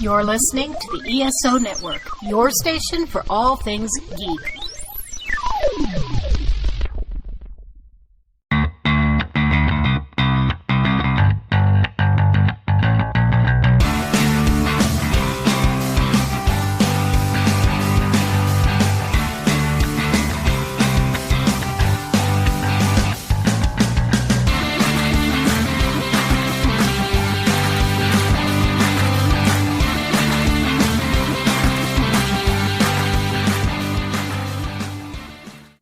You're listening to the ESO Network, your station for all things geek.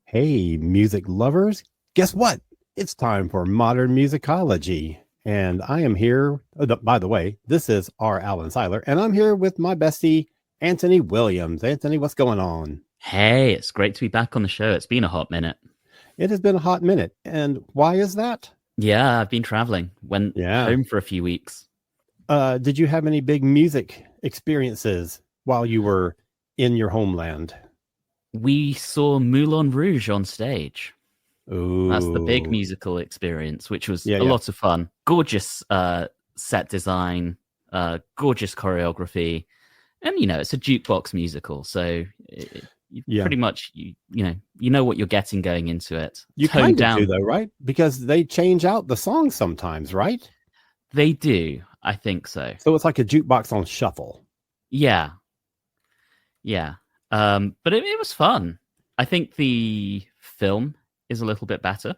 Hey, music lovers, guess what? It's time for Modern Musicology. And I am here, by the way, this is R. Alan Seiler, and I'm here with my bestie, Anthony Williams. Anthony, what's going on? Hey, it's great to be back on the show. It's been a hot minute. It has been a hot minute. And why is that? Yeah, I've been traveling. Went home for a few weeks. Did you have any big music experiences while you were in your homeland? We saw Moulin Rouge on stage. Ooh. That's the big musical experience, which was a lot of fun. Gorgeous set design, gorgeous choreography. And, you know, it's a jukebox musical. So pretty much, you know what you're getting going into it. You kind of do, though, right? Because they change out the songs sometimes, right? They do. I think so. So it's like a jukebox on shuffle. Yeah. Yeah. But it was fun. I think the film is a little bit better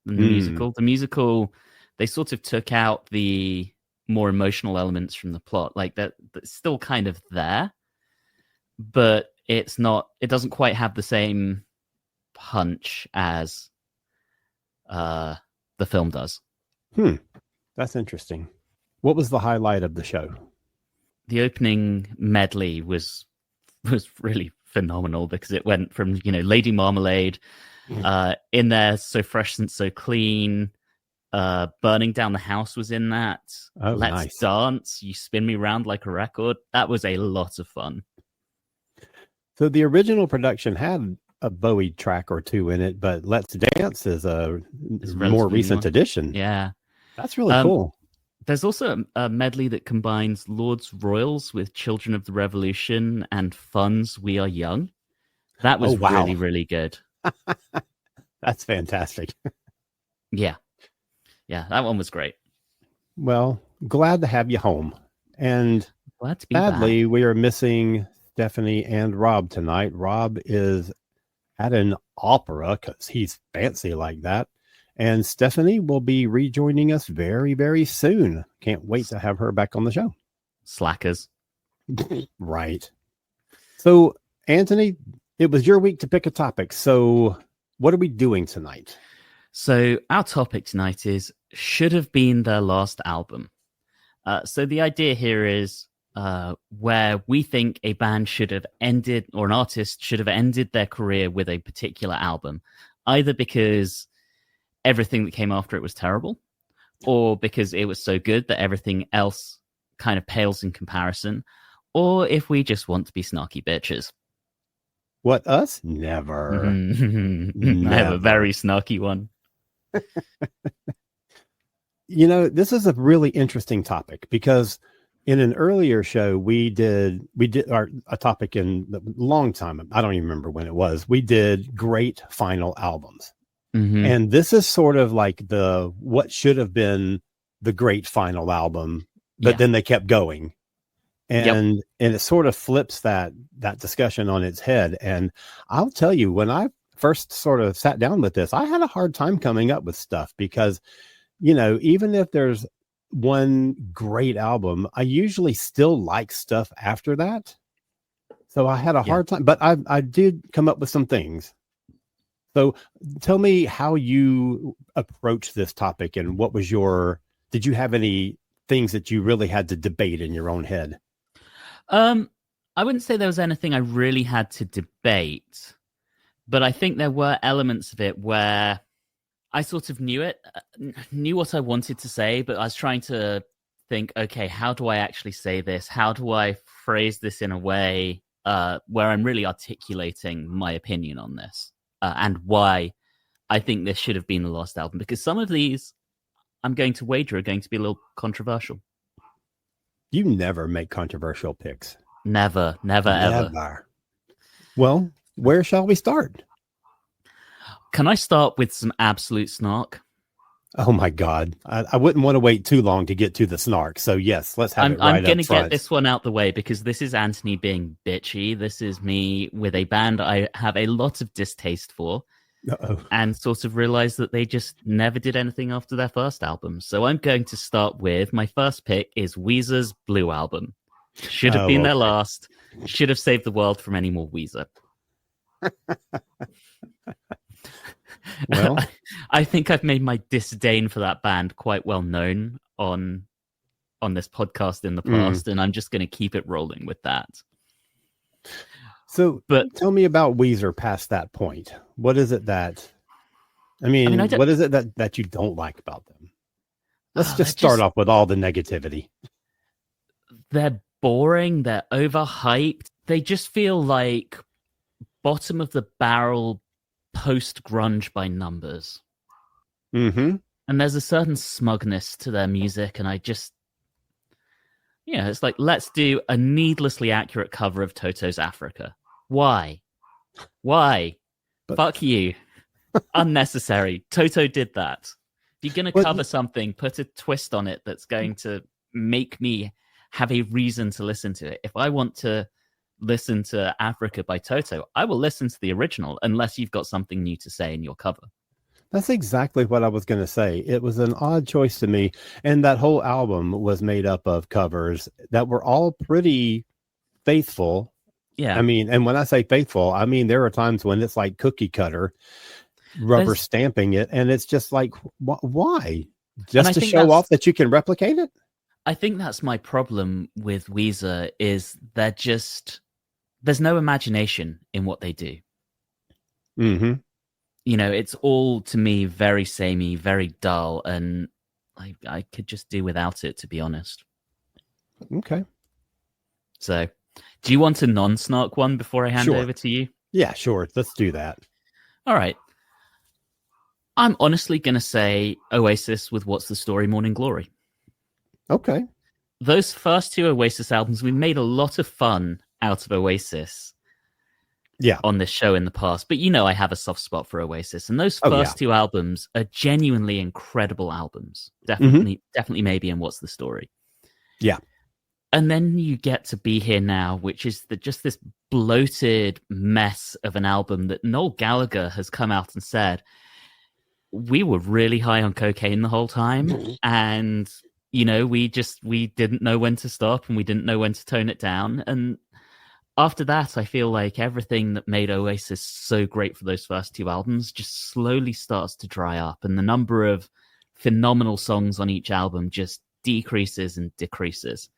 than the musical. The musical, they sort of took out the more emotional elements from the plot. Like that's still kind of there, but it doesn't quite have the same punch as the film does. That's interesting. What was the highlight of the show? The opening medley was really phenomenal because it went from, Lady Marmalade in there, So Fresh and So Clean, Burning Down the House was in that. Oh, Let's nice. Dance, You Spin Me Round Like a Record. That was a lot of fun. So the original production had a Bowie track or two in it, but Let's Dance is a more recent addition. Yeah. That's really cool. There's also a medley that combines Lord's Royals with Children of the Revolution and Fun's We Are Young. That was really, really good. That's fantastic. Yeah. Yeah, that one was great. Well, glad to have you home. And glad to be sadly, back. We are missing Stephanie and Rob tonight. Rob is at an opera because he's fancy like that. And Stephanie will be rejoining us very, very soon. Can't wait to have her back on the show. Slackers. Right. So, Anthony, it was your week to pick a topic. So, what are we doing tonight? So, our topic tonight is should have been their last album. So, the idea here is where we think a band should have ended, or an artist should have ended their career with a particular album, either because everything that came after it was terrible, or because it was so good that everything else kind of pales in comparison, or if we just want to be snarky bitches. What, us? Never. I have a very snarky one. This is a really interesting topic because in an earlier show, we did a topic in a long time. I don't even remember when it was. We did great final albums. Mm-hmm. And this is sort of like what should have been the great final album, but then they kept going. And it sort of flips that discussion on its head. And I'll tell you, when I first sort of sat down with this, I had a hard time coming up with stuff because, even if there's one great album, I usually still like stuff after that. So I had a hard time, but I did come up with some things. So tell me how you approach this topic and what was did you have any things that you really had to debate in your own head? I wouldn't say there was anything I really had to debate, but I think there were elements of it where I sort of knew what I wanted to say, but I was trying to think, okay, how do I actually say this? How do I phrase this in a way where I'm really articulating my opinion on this? And why I think this should have been the last album, because some of these I'm going to wager are going to be a little controversial. You never make controversial picks. Never, ever. Well, where shall we start? Can I start with some absolute snark? Oh my God. I wouldn't want to wait too long to get to the snark. So yes, let's have it right I'm going to up front. get this one out the way because this is Anthony being bitchy. This is me with a band I have a lot of distaste for. Uh-oh. And sort of realized that they just never did anything after their first album. So I'm going to start with my first pick is Weezer's Blue album. Should have been their last. Should have saved the world from any more Weezer. Well, I think I've made my disdain for that band quite well known on this podcast in the past, and I'm just going to keep it rolling with that. So, but tell me about Weezer past that point. What is it that, what is it that you don't like about them? Let's just start off with all the negativity. They're boring. They're overhyped. They just feel like bottom of the barrel post-grunge by numbers. Mm-hmm. And there's a certain smugness to their music, and I just, it's like, let's do a needlessly accurate cover of Toto's Africa. Why? Fuck you. Unnecessary. Toto did that. If you're going to cover something, put a twist on it that's going to make me have a reason to listen to it. If I want to listen to Africa by Toto, I will listen to the original unless you've got something new to say in your cover. That's exactly what I was going to say. It was an odd choice to me. And that whole album was made up of covers that were all pretty faithful. Yeah. And when I say faithful, there are times when it's like cookie cutter, rubber stamping it. And it's just like, why? Just to show off that you can replicate it? I think that's my problem with Weezer is there's no imagination in what they do. Mm-hmm. It's all, to me, very samey, very dull, and I could just do without it, to be honest. Okay. So, do you want a non-snark one before I hand over to you? Yeah, sure. Let's do that. All right. I'm honestly going to say Oasis with What's the Story, Morning Glory. Okay. Those first two Oasis albums, we made a lot of fun out of Oasis. On this show in the past, but I have a soft spot for Oasis, and those first two albums are genuinely incredible albums. Definitely Maybe and What's the Story. Yeah. And then you get to Be Here Now, which is just this bloated mess of an album that Noel Gallagher has come out and said, we were really high on cocaine the whole time, and we didn't know when to stop and we didn't know when to tone it down. And after that, I feel like everything that made Oasis so great for those first two albums just slowly starts to dry up, and the number of phenomenal songs on each album just decreases and decreases.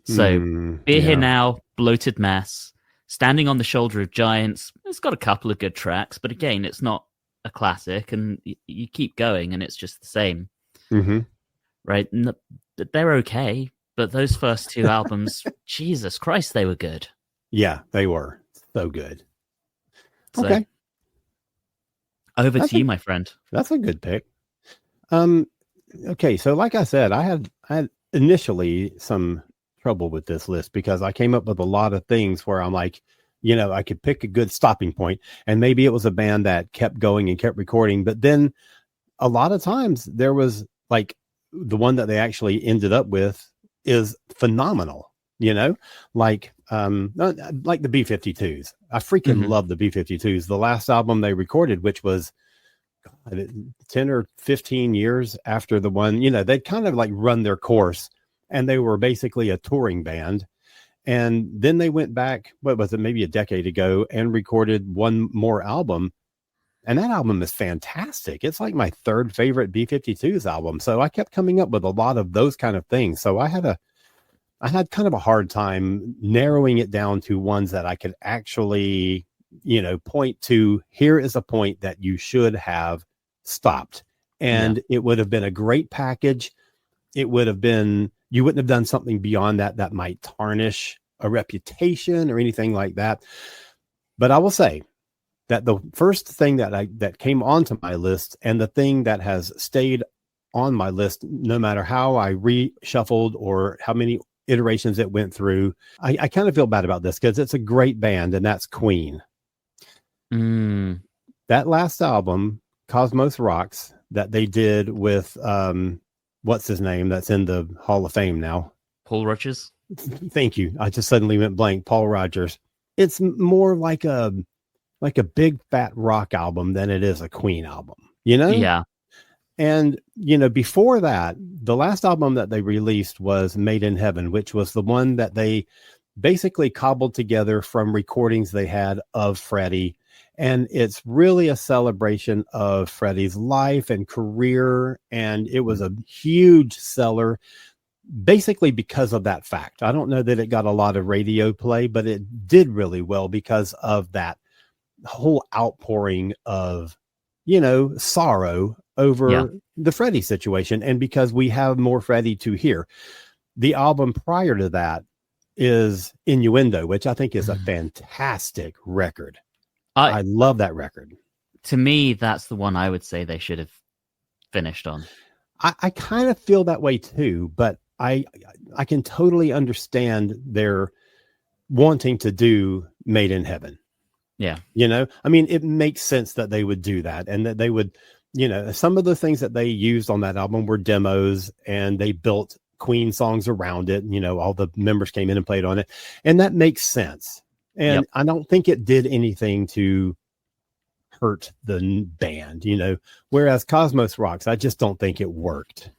So, Be Here Now, bloated mess. Standing on the Shoulder of Giants, it's got a couple of good tracks, but again, it's not a classic, and you keep going, and it's just the same. Mm-hmm. Right? They're okay, but those first two albums, Jesus Christ, they were good. Yeah, they were so good. So, okay. Over to you, my friend. That's a good pick. Okay, so like I said, I had initially some trouble with this list because I came up with a lot of things where I'm like, I could pick a good stopping point, and maybe it was a band that kept going and kept recording, but then a lot of times there was like the one that they actually ended up with is phenomenal. Like the B-52s. I freaking love the B-52s. The last album they recorded, which was 10 or 15 years after the one, they'd kind of like run their course, and they were basically a touring band. And then they went back, what was it, maybe a decade ago, and recorded one more album. And that album is fantastic. It's like my third favorite B-52s album. So I kept coming up with a lot of those kind of things. So I had kind of a hard time narrowing it down to ones that I could actually, point to. Here is a point that you should have stopped. And it would have been a great package. It would have been, you wouldn't have done something beyond that might tarnish a reputation or anything like that. But I will say that the first thing that came onto my list, and the thing that has stayed on my list, no matter how I reshuffled or how many iterations it went through. I kind of feel bad about this because it's a great band, and that's Queen. That last album, Cosmos Rocks, that they did with what's his name that's in the Hall of Fame now? Paul Rodgers. Thank you. I just suddenly went blank. Paul Rodgers. It's more like a big fat rock album than it is a Queen album, you know? Yeah. And, you know, before that, the last album that they released was Made in Heaven, which was the one that they basically cobbled together from recordings they had of Freddie. And it's really a celebration of Freddie's life and career. And it was a huge seller, basically because of that fact. I don't know that it got a lot of radio play, but it did really well because of that whole outpouring of, you know, sorrow over the Freddie situation. And because we have more Freddie to hear. The album prior to that is Innuendo, which I think is a fantastic record. I love that record. To me, that's the one I would say they should have finished on. I kind of feel that way too, but I can totally understand their wanting to do Made in Heaven. Yeah. You know, I mean, it makes sense that they would do that, and that they would, you know, some of the things that they used on that album were demos, and they built Queen songs around it. You know, all the members came in and played on it, and that makes sense. And I don't think it did anything to hurt the band, you know, whereas Cosmos Rocks, I just don't think it worked.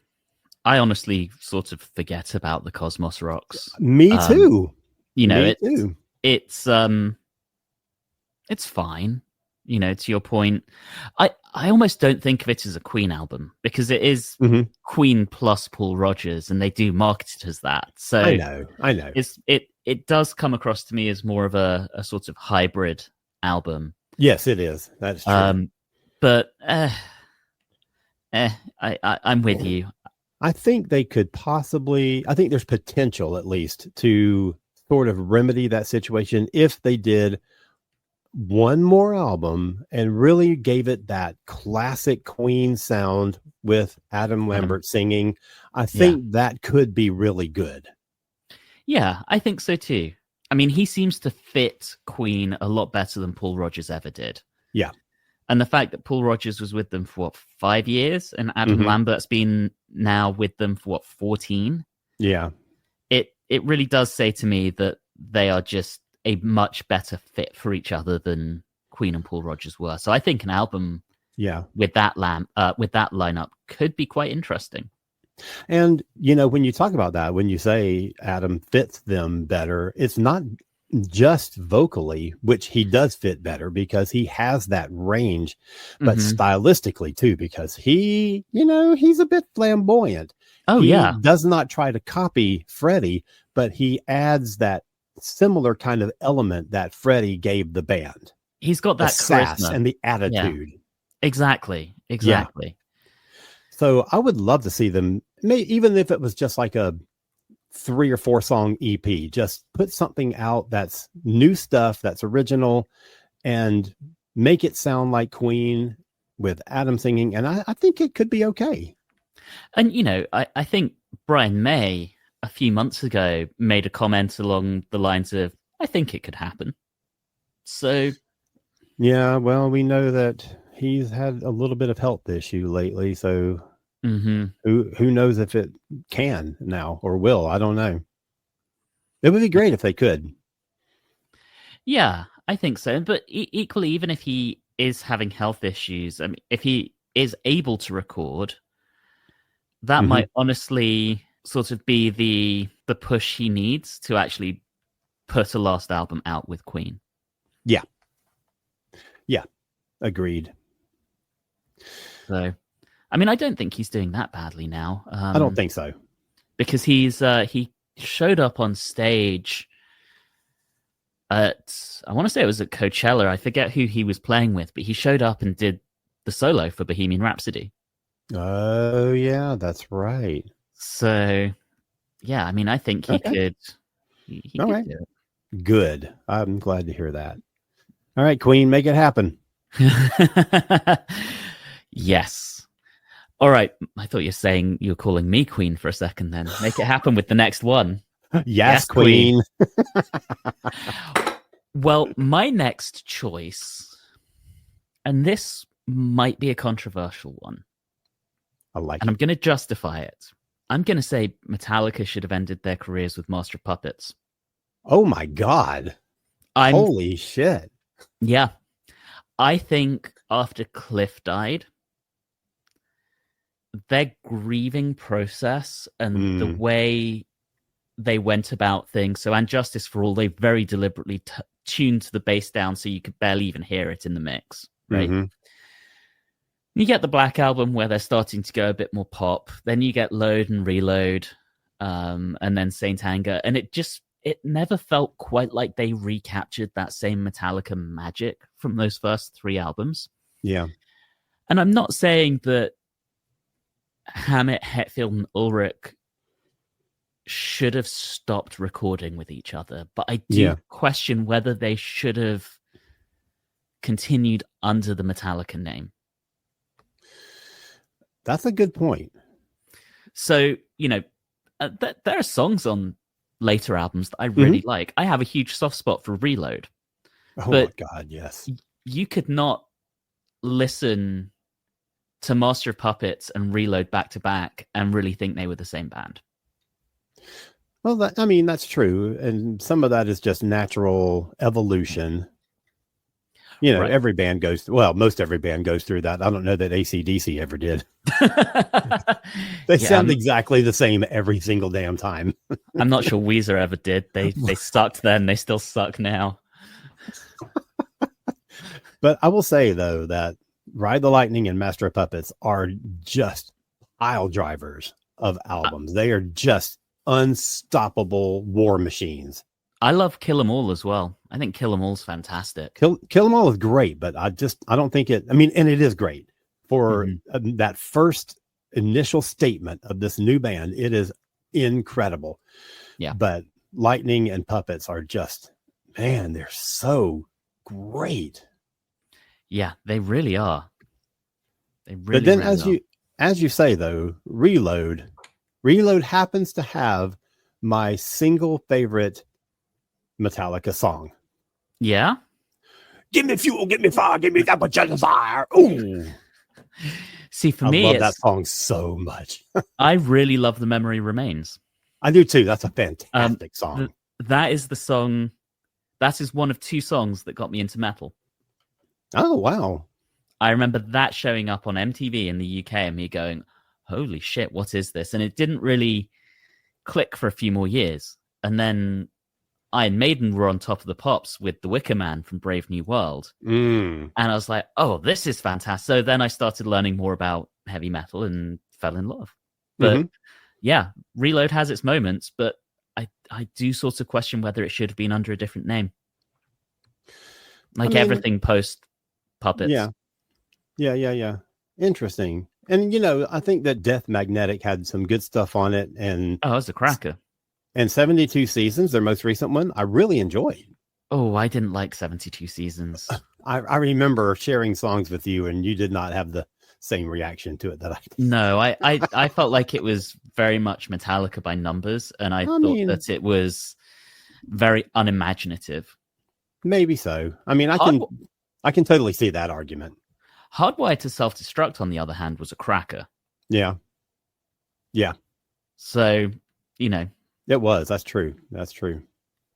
I honestly sort of forget about the Cosmos Rocks. Me too. You know, it's fine. You know, to your point, I almost don't think of it as a Queen album because it is Queen plus Paul Rodgers, and they do market it as that. So I know. It does come across to me as more of a sort of hybrid album. Yes, it is. That's true. But I'm with you. I think they could possibly, I think there's potential at least to sort of remedy that situation if they did one more album and really gave it that classic Queen sound with Adam Lambert singing. I think that could be really good. Yeah, I think so too. I mean, he seems to fit Queen a lot better than Paul Rodgers ever did. Yeah. And the fact that Paul Rodgers was with them for 5 years and Adam Lambert's been now with them for 14. Yeah. It really does say to me that they are just a much better fit for each other than Queen and Paul Rodgers were. So I think an album with that lineup could be quite interesting. And, you know, when you talk about that, when you say Adam fits them better, it's not just vocally, which he does fit better because he has that range, but stylistically too, because he, you know, he's a bit flamboyant. He does not try to copy Freddie, but he adds that similar kind of element that Freddie gave the band. He's got that sass charisma and the attitude. Yeah. Exactly. Yeah. So I would love to see them, even if it was just like a 3 or 4 song EP, just put something out that's new stuff, that's original, and make it sound like Queen with Adam singing. And I think it could be okay. And, you know, I think Brian May a few months ago made a comment along the lines of, I think it could happen. So. Yeah, well, we know that he's had a little bit of health issue lately, so who knows if it can now or will? I don't know. It would be great if they could. Yeah, I think so. But equally, even if he is having health issues, I mean, if he is able to record, that might honestly sort of be the push he needs to actually put a last album out with Queen. Yeah. Yeah. Agreed. So, I mean, I don't think he's doing that badly now. I don't think so. Because he showed up on stage at, I want to say it was at Coachella. I forget who he was playing with, but he showed up and did the solo for Bohemian Rhapsody. Oh, yeah, that's right. So, yeah, I mean, I think he could. He All could right. do it. Good. I'm glad to hear that. All right, Queen, make it happen. Yes. All right. I thought you were saying you were calling me Queen for a second then. Make it happen with the next one. Yes, Queen. Well, my next choice, and this might be a controversial one, I like and it. I'm going to justify it. I'm going to say Metallica should have ended their careers with Master of Puppets. Oh my God. Holy shit. Yeah. I think after Cliff died, their grieving process and the way they went about things. So, and Justice for All, they very deliberately tuned the bass down so you could barely even hear it in the mix, right? Mm-hmm. You get the Black Album where they're starting to go a bit more pop. Then you get Load and Reload, and then Saint Anger, and it never felt quite like they recaptured that same Metallica magic from those first 3 albums. Yeah. And I'm not saying that Hammett, Hetfield, and Ulrich should have stopped recording with each other, but I do question whether they should have continued under the Metallica name. That's a good point. So, there are songs on later albums that I really like. I have a huge soft spot for Reload. Oh my God, yes. You could not listen to Master of Puppets and Reload back to back and really think they were the same band. Well, that's true. And some of that is just natural evolution. Right. Every band most every band goes through that. I don't know that AC/DC ever did. They sound exactly the same every single damn time. I'm not sure Weezer ever did. They sucked then. They still suck now. But I will say, though, that Ride the Lightning and Master of Puppets are just pile drivers of albums. They are just unstoppable war machines. I love Kill 'Em All as well. I think Kill 'Em All's fantastic. Kill 'Em All is great, but I don't think it. And it is great for that first initial statement of this new band. It is incredible. Yeah. But Lightning and Puppets are just, man, they're so great. Yeah, they really are. They really. But then, really as you say though, Reload happens to have my single favorite Metallica song. Yeah. Give me fuel, give me fire, give me that much fire. Ooh. See, for me, I love that song so much. I really love The Memory Remains. I do too. That's a fantastic song. That is the song. That is one of 2 songs that got me into metal. Oh, wow. I remember that showing up on MTV in the UK and me going, holy shit, what is this? And it didn't really click for a few more years. And then Iron Maiden were on top of the pops with The Wicker Man from Brave New World. And I was like, oh, this is fantastic. So then I started learning more about heavy metal and fell in love. But yeah, Reload has its moments, but I do sort of question whether it should have been under a different name. Like everything post Puppets. Yeah. Interesting. And, I think that Death Magnetic had some good stuff on it. And oh, it's a cracker. And 72 Seasons, their most recent one, I really enjoyed. Oh, I didn't like 72 Seasons. I remember sharing songs with you, and you did not have the same reaction to it that I did. No, I felt like it was very much Metallica by numbers, and I thought that it was very unimaginative. Maybe so. I can totally see that argument. Hardwired to Self-Destruct, on the other hand, was a cracker. Yeah. So, It was. That's true.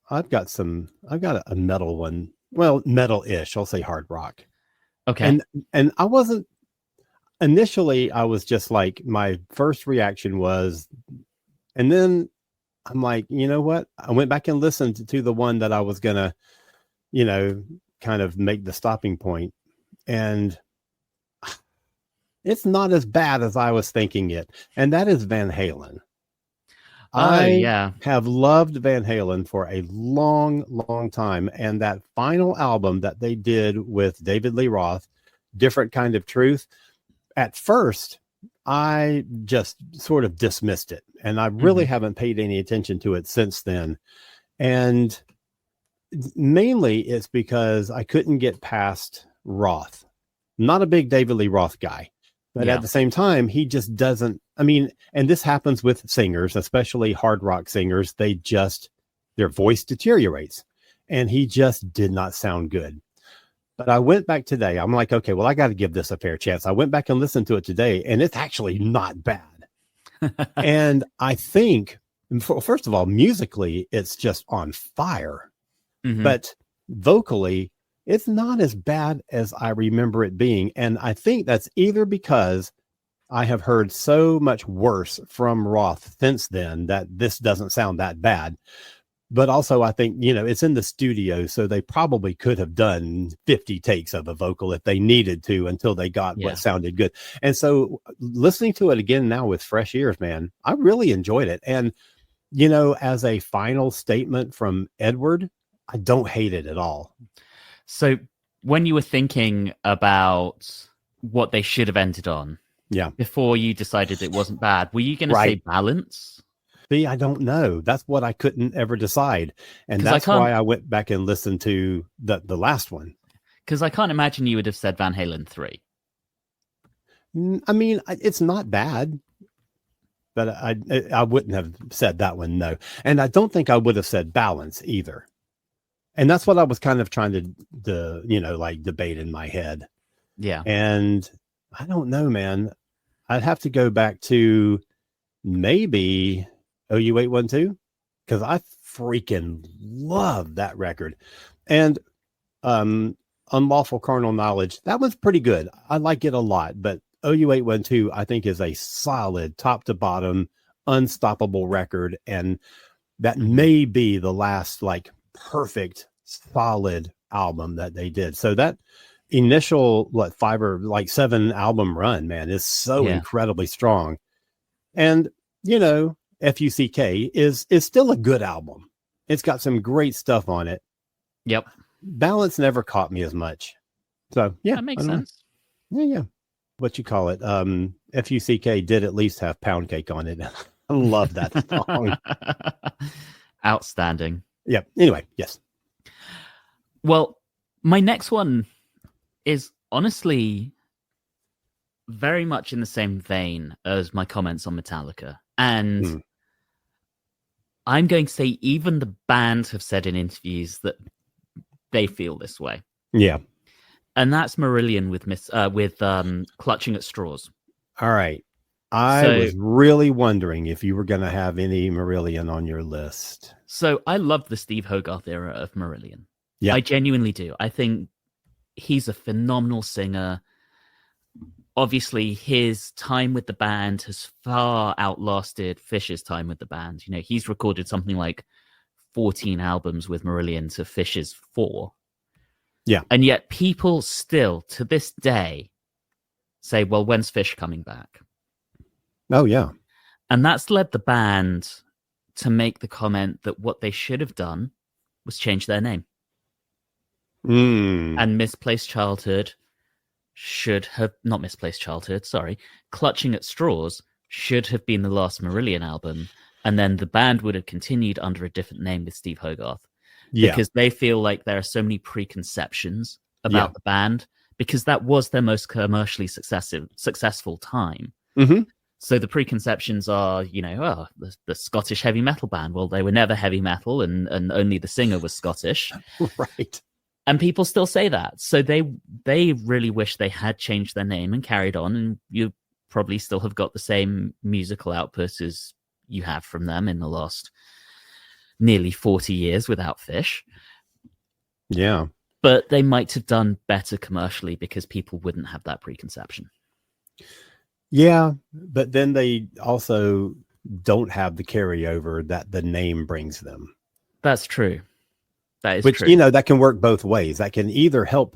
I've got a metal one. Well, metal-ish. I'll say hard rock. Okay. And I wasn't initially, I was just like, my first reaction was, and then I'm like, you know what? I went back and listened to the one that I was going to, kind of make the stopping point. And it's not as bad as I was thinking it. And that is Van Halen. I have loved Van Halen for a long, long time. And that final album that they did with David Lee Roth, Different Kind of Truth, at first, I just sort of dismissed it. And I really haven't paid any attention to it since then. And mainly it's because I couldn't get past Roth. I'm not a big David Lee Roth guy. But at the same time, he just doesn't I mean, and this happens with singers, especially hard rock singers. Their voice deteriorates, and he just did not sound good. But I went back today. I'm like, okay, well, I got to give this a fair chance. I went back and listened to it today, and it's actually not bad. And I think, first of all, musically, it's just on fire. Mm-hmm. But vocally, it's not as bad as I remember it being. And I think that's either because I have heard so much worse from Roth since then that this doesn't sound that bad. But also, I think, it's in the studio, so they probably could have done 50 takes of a vocal if they needed to until they got what sounded good. And so listening to it again now with fresh ears, man, I really enjoyed it. And, as a final statement from Edward, I don't hate it at all. So when you were thinking about what they should have ended on, before you decided it wasn't bad, were you going to say balance? See, I don't know. That's what I couldn't ever decide. And that's why I went back and listened to the last one. Because I can't imagine you would have said Van Halen 3. I mean, it's not bad. But I wouldn't have said that one, no. And I don't think I would have said balance either. And that's what I was kind of trying to debate in my head. Yeah. And I don't know, man. I'd have to go back to maybe OU812, because I freaking love that record. And Unlawful Carnal Knowledge, that one's pretty good. I like it a lot, but OU812 I think is a solid top to bottom unstoppable record, and that may be the last perfect solid album that they did. So that initial 5 or 7 album run, man, is so incredibly strong. And FUCK is still a good album. It's got some great stuff on it. Yep. Balance never caught me as much. So yeah, that makes sense. Yeah. What you call it? FUCK did at least have Pound Cake on it. I love that song. Outstanding. Yep. Anyway, yes. Well, my next one is honestly very much in the same vein as my comments on Metallica. And I'm going to say even the band have said in interviews that they feel this way. Yeah. And that's Marillion with Clutching at Straws. All right. I was really wondering if you were going to have any Marillion on your list. So I love the Steve Hogarth era of Marillion. Yeah. I genuinely do. I think he's a phenomenal singer. Obviously, his time with the band has far outlasted Fish's time with the band. He's recorded something like 14 albums with Marillion to Fish's 4. Yeah. And yet people still, to this day, say, well, when's Fish coming back? Oh, yeah. And that's led the band to make the comment that what they should have done was change their name. And Misplaced Childhood should have... Not Misplaced Childhood, sorry. Clutching at Straws should have been the last Marillion album. And then the band would have continued under a different name with Steve Hogarth. Yeah. Because they feel like there are so many preconceptions about the band, because that was their most commercially successful time. Mm-hmm. So the preconceptions are, the Scottish heavy metal band. Well, they were never heavy metal, and only the singer was Scottish. Right. And people still say that. So they really wish they had changed their name and carried on, and you probably still have got the same musical output as you have from them in the last nearly 40 years without Fish. Yeah. But they might have done better commercially because people wouldn't have that preconception. Yeah, but then they also don't have the carryover that the name brings them. That's true. That is true. Which, that can work both ways. That can either help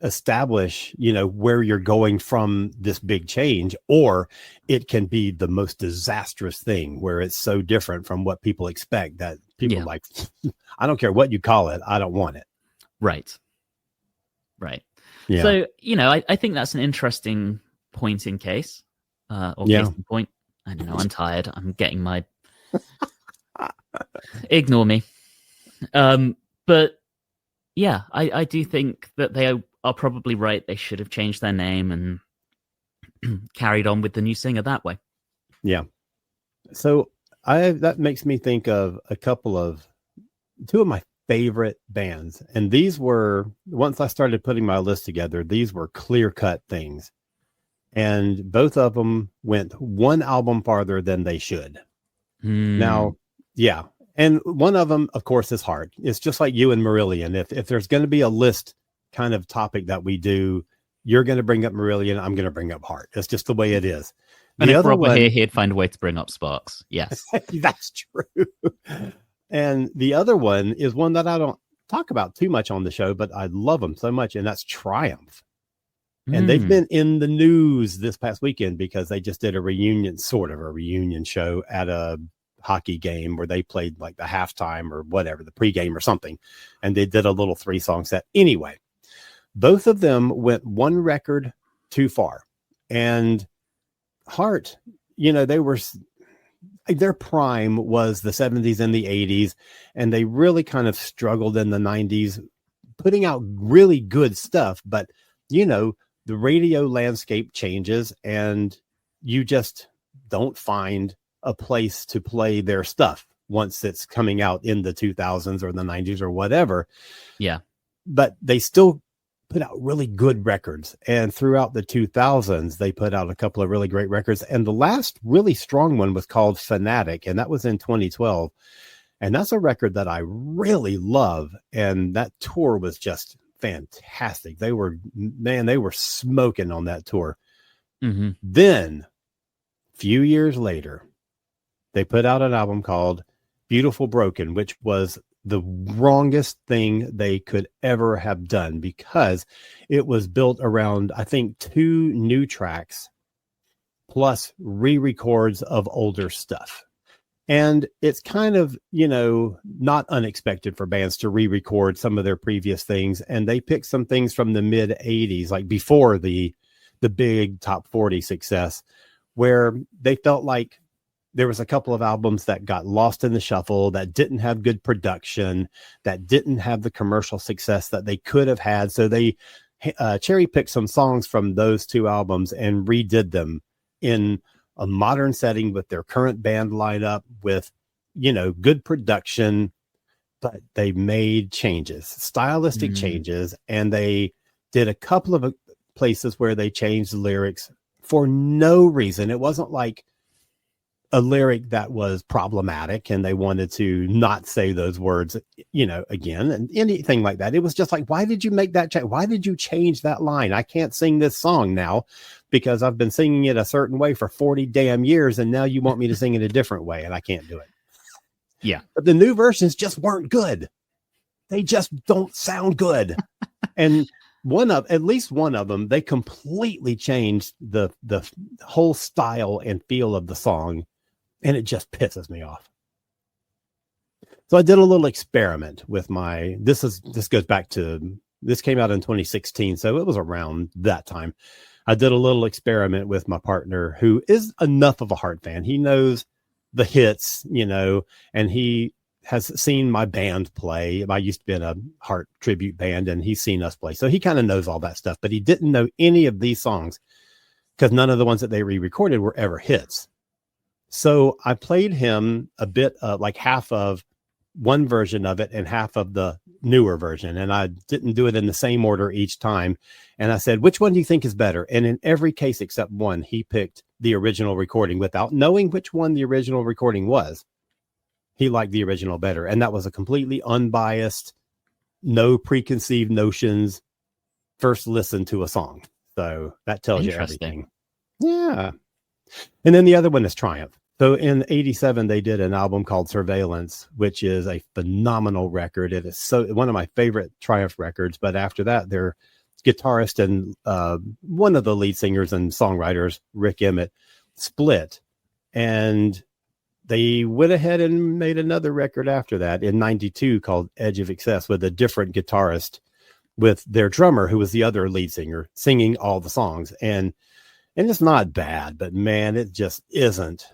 establish, where you're going from this big change, or it can be the most disastrous thing where it's so different from what people expect that people are like, I don't care what you call it, I don't want it. Right. Yeah. So, I think that's an interesting point in case. Case in point. I don't know, I'm tired. I'm getting my... Ignore me. But yeah, I do think that they are probably right. They should have changed their name and carried on with the new singer that way. Yeah. So that makes me think of two of my favorite bands. And these were, once I started putting my list together, these were clear-cut things. And both of them went one album farther than they should. Now, yeah. And one of them, of course, is Heart. It's just like you and Marillion. If there's going to be a list kind of topic that we do, you're going to bring up Marillion, I'm going to bring up Heart. It's just the way it is. And if Rob were here, he'd find a way to bring up Sparks. Yes. That's true. And the other one is one that I don't talk about too much on the show, but I love them so much, and that's Triumph. And they've been in the news this past weekend because they just did a reunion show at a hockey game where they played like the halftime or whatever, the pregame or something. And they did a little 3-song set. Anyway, both of them went one record too far. And Heart, their prime was the 70s and the 80s. And they really kind of struggled in the 90s, putting out really good stuff. But, the radio landscape changes and you just don't find a place to play their stuff once it's coming out in the 2000s or the 90s or whatever. Yeah. But they still put out really good records. And throughout the 2000s, they put out a couple of really great records. And the last really strong one was called Fanatic. And that was in 2012. And that's a record that I really love. And that tour was just fantastic. They were smoking on that tour. Mm-hmm. Then a few years later, they put out an album called Beautiful Broken, which was the wrongest thing they could ever have done because it was built around, I think, 2 new tracks plus re-records of older stuff. And it's kind of, not unexpected for bands to re-record some of their previous things. And they picked some things from the mid 80s, like before the big top 40 success, where they felt like there was a couple of albums that got lost in the shuffle, that didn't have good production, that didn't have the commercial success that they could have had. So they cherry picked some songs from those 2 albums and redid them in a modern setting with their current band lineup with, good production, but they made changes, stylistic changes. And they did a couple of places where they changed the lyrics for no reason. It wasn't like a lyric that was problematic and they wanted to not say those words, again, and anything like that. It was just like, why did you make that change? Why did you change that line? I can't sing this song now because I've been singing it a certain way for 40 damn years. And now you want me to sing it a different way and I can't do it. Yeah. But the new versions just weren't good. They just don't sound good. And at least one of them, they completely changed the whole style and feel of the song. And it just pisses me off. So I did a little experiment with this came out in 2016. So it was around that time. I did a little experiment with my partner who is enough of a Heart fan. He knows the hits, and he has seen my band play. I used to be in a Heart tribute band and he's seen us play. So he kind of knows all that stuff, but he didn't know any of these songs because none of the ones that they re-recorded were ever hits. So I played him a bit of like half of one version of it and half of the newer version. And I didn't do it in the same order each time. And I said, which one do you think is better? And in every case except one, he picked the original recording without knowing which one the original recording was. He liked the original better. And that was a completely unbiased, no preconceived notions, first listen to a song. So that tells you everything. Yeah. And then the other one is Triumph. So in 87, they did an album called Surveillance, which is a phenomenal record. It is one of my favorite Triumph records. But after that, their guitarist and one of the lead singers and songwriters, Rick Emmett, split. And they went ahead and made another record after that in 92 called Edge of Excess with a different guitarist, with their drummer, who was the other lead singer, singing all the songs. And it's not bad, but man, it just isn't.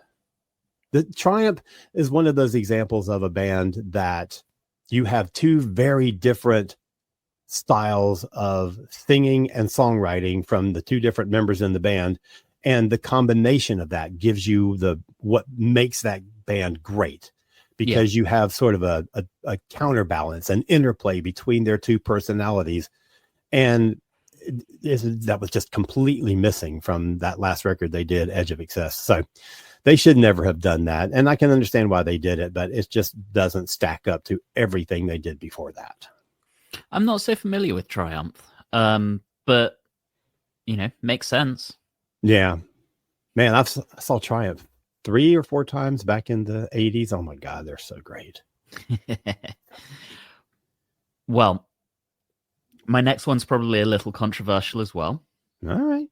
The Triumph is one of those examples of a band that you have 2 very different styles of singing and songwriting from the 2 different members in the band. And the combination of that gives you what makes that band great, because you have sort of a counterbalance, an interplay between their two personalities. And that was just completely missing from that last record they did, Edge of Excess. So they should never have done that. And I can understand why they did it, but it just doesn't stack up to everything they did before that. I'm not so familiar with Triumph, but, makes sense. Yeah. Man, I saw Triumph 3 or 4 times back in the 80s. Oh my God, they're so great. Well, my next one's probably a little controversial as well. All right.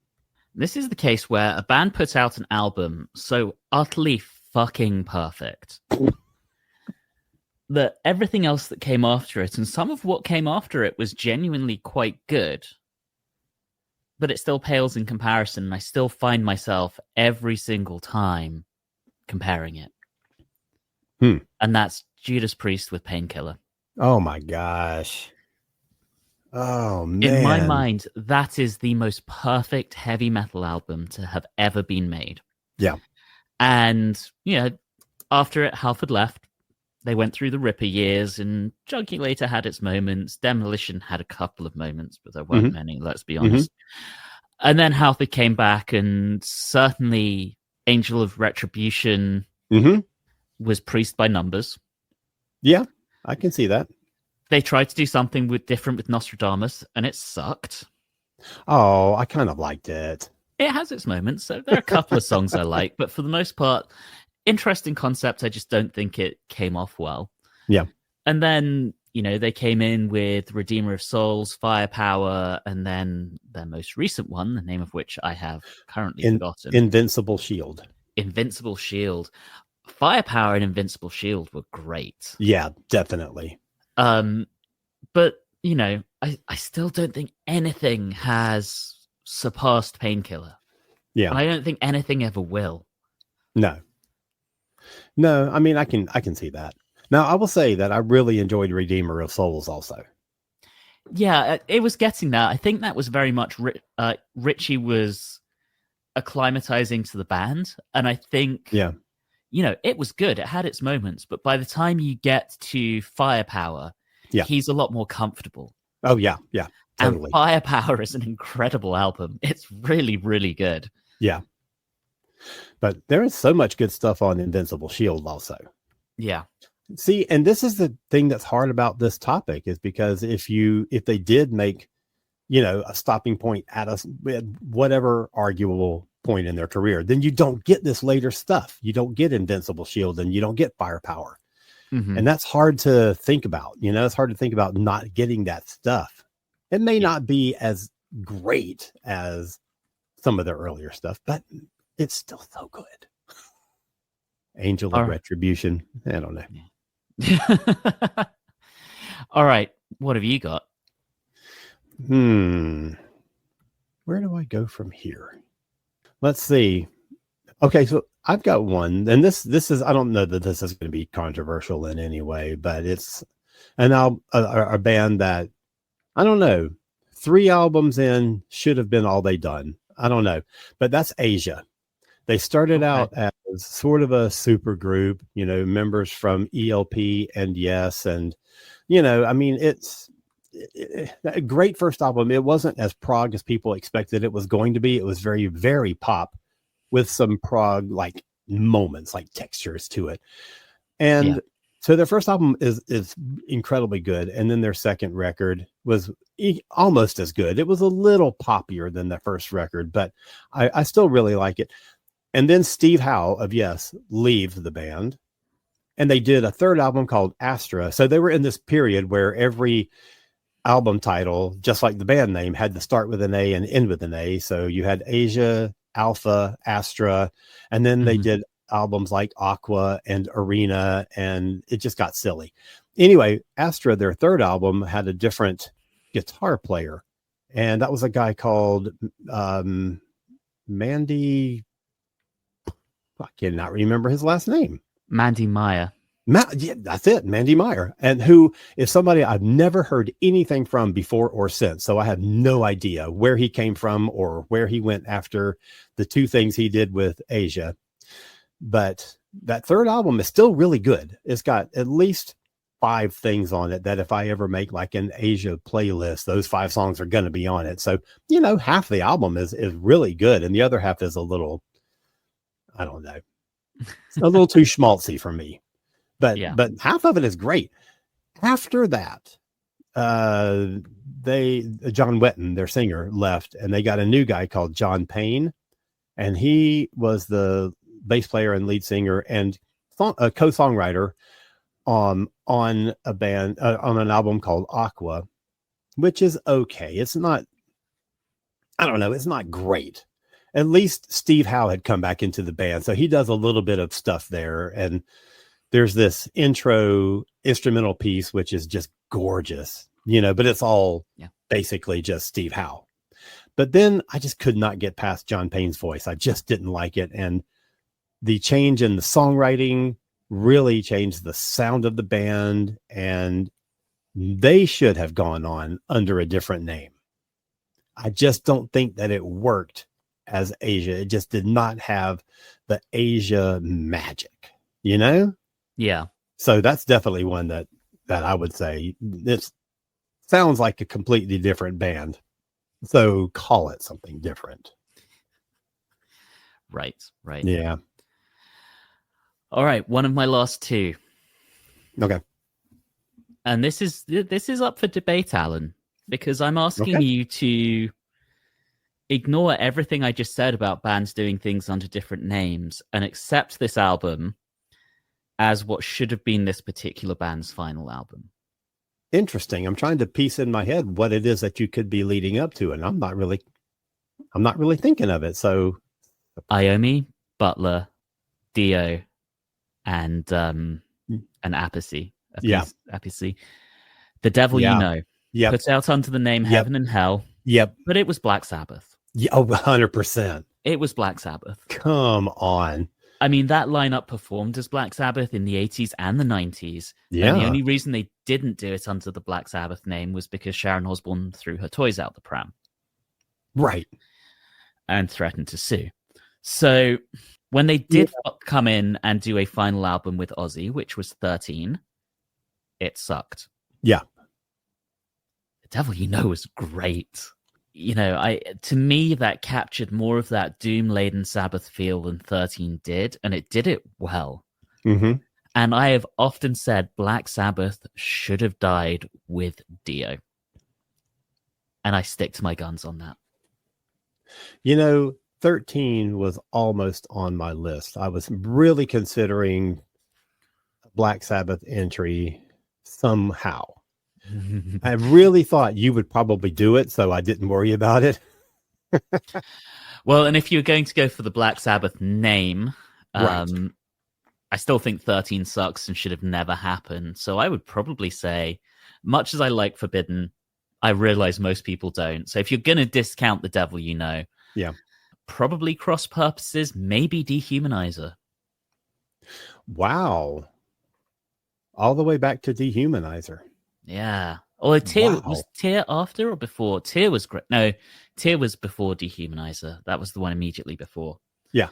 This is the case where a band puts out an album so utterly fucking perfect that everything else that came after it, and some of what came after it, was genuinely quite good, but it still pales in comparison, and I still find myself every single time comparing it. And that's Judas Priest with Painkiller. Oh my gosh. Oh man. In my mind, that is the most perfect heavy metal album to have ever been made. Yeah. And, after it, Halford left. They went through the Ripper years, and Jugulator had its moments. Demolition had a couple of moments, but there weren't many, let's be honest. And then Halford came back, and certainly Angel of Retribution was Priest by numbers. Yeah, I can see that. They tried to do something different with Nostradamus, and it sucked. Oh, I kind of liked it. It has its moments. So there are a couple of songs I like, but for the most part, interesting concept. I just don't think it came off well. Yeah. And then, they came in with Redeemer of Souls, Firepower, and then their most recent one, the name of which I have currently forgotten. Invincible Shield. Invincible Shield. Firepower and Invincible Shield were great. Yeah, definitely. But, I still don't think anything has surpassed Painkiller. Yeah. And I don't think anything ever will. No, I mean, I can see that. Now, I will say that I really enjoyed Redeemer of Souls also. Yeah, it was getting that. I think that was very much Richie was acclimatizing to the band. And I think, it was good. It had its moments. But by the time you get to Firepower, he's a lot more comfortable. Oh, yeah, totally. And Firepower is an incredible album. It's really, really good. Yeah. But there is so much good stuff on Invincible Shield also. Yeah. See, and this is the thing that's hard about this topic, is because if they did make, a stopping point at whatever arguable point in their career, then you don't get this later stuff. You don't get Invincible Shield, and you don't get Firepower. And that's hard to think about. It's hard to think about not getting that stuff. It may not be as great as some of their earlier stuff, but it's still so good. Angel of Retribution. I don't know. All right. What have you got? Where do I go from here? Let's see. Okay, so I've got one, and this is, I don't know that this is going to be controversial in any way, but it's a band that, I don't know, 3 albums in should have been all they done. I don't know, but that's Asia. They started out as sort of a super group, members from ELP and Yes. And, I mean, it's a great first album. It wasn't as prog as people expected it was going to be. It was very, very pop with some prog like moments, like textures to it. And so their first album is incredibly good. And then their second record was almost as good. It was a little poppier than the first record, but I still really like it. And then Steve Howe of Yes leaves the band, and they did a third album called Astra. So they were in this period where every album title, just like the band name, had to start with an A and end with an A. So you had Asia, Alpha, Astra, and then they did albums like Aqua and Arena, and it just got silly. Anyway, Astra, their third album, had a different guitar player, and that was a guy called Mandy. I cannot remember his last name. Mandy Meyer. Yeah, that's it, Mandy Meyer, and who is somebody I've never heard anything from before or since. So I have no idea where he came from or where he went after the two things he did with Asia. But that third album is still really good. It's got at least 5 things on it that if I ever make like an Asia playlist, those 5 songs are going to be on it. So, half the album is really good. And the other half is a little, I don't know, a little too schmaltzy for me. But half of it is great. After that, John Wetton, their singer, left, and they got a new guy called John Payne, and he was the bass player and lead singer and a co-songwriter on a band on an album called Aqua, which is okay. It's not, I don't know, it's not great. At least Steve Howe had come back into the band, so he does a little bit of stuff there, and there's this intro instrumental piece, which is just gorgeous, but it's all basically just Steve Howe. But then I just could not get past John Payne's voice. I just didn't like it. And the change in the songwriting really changed the sound of the band, and they should have gone on under a different name. I just don't think that it worked as Asia. It just did not have the Asia magic, Yeah. So that's definitely one that I would say it sounds like a completely different band. So call it something different. Right. Yeah. All right. One of my last 2. Okay. And this is up for debate, Alan, because I'm asking you to ignore everything I just said about bands doing things under different names and accept this album as what should have been this particular band's final album. Interesting. I'm trying to piece in my head what it is that you could be leading up to, and I'm not really thinking of it. So Iommi, Butler, Dio, and Apathy. Apathy. The Devil You Know. Yep. Put out under the name Heaven and Hell. Yep. But it was Black Sabbath. Yeah, 100%. It was Black Sabbath. Come on. I mean, that lineup performed as Black Sabbath in the 80s and the 90s. Yeah. And the only reason they didn't do it under the Black Sabbath name was because Sharon Osbourne threw her toys out the pram. Right. And threatened to sue. So when they did come in and do a final album with Ozzy, which was 13, it sucked. Yeah. The Devil You Know was great. To me, that captured more of that doom-laden Sabbath feel than 13 did, and it did it well. Mm-hmm. And I have often said Black Sabbath should have died with Dio. And I stick to my guns on that. 13 was almost on my list. I was really considering a Black Sabbath entry somehow. I really thought you would probably do it, so I didn't worry about it. Well, and if you're going to go for the Black Sabbath name, right. I still think 13 sucks and should have never happened. So I would probably say, much as I like Forbidden, I realize most people don't. So if you're going to discount The Devil You Know, probably Cross Purposes, maybe Dehumanizer. Wow. All the way back to Dehumanizer. Yeah. Or was Tear after or before? Tear was great. No, Tear was before Dehumanizer. That was the one immediately before. Yeah.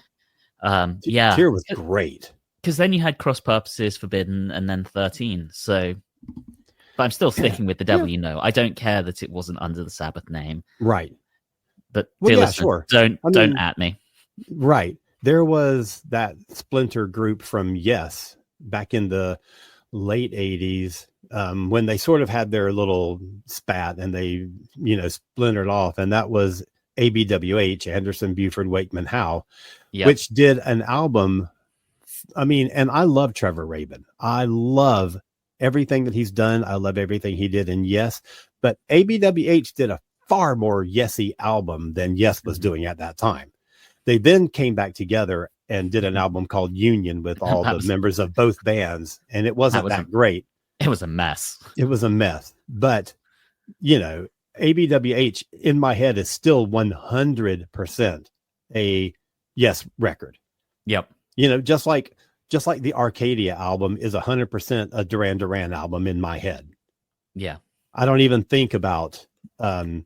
Tear was great. Because then you had Cross Purposes, Forbidden, and then 13. So, but I'm still sticking with The Devil You Know. I don't care that it wasn't under the Sabbath name. Right. But sure. Don't at me. Right. There was that splinter group from Yes back in the late 80s when they sort of had their little spat and they, splintered off. And that was ABWH, Anderson, Buford, Wakeman, Howe, which did an album. I mean, and I love Trevor Rabin. I love everything that he's done. I love everything he did in Yes. But ABWH did a far more Yes-y album than Yes was doing at that time. They then came back together and did an album called Union with all the members of both bands. And it wasn't that great. It was a mess. It was a mess. But, ABWH in my head is still 100% a Yes record. Yep. Just like just like the Arcadia album is 100% a Duran Duran album in my head. Yeah. I don't even think about the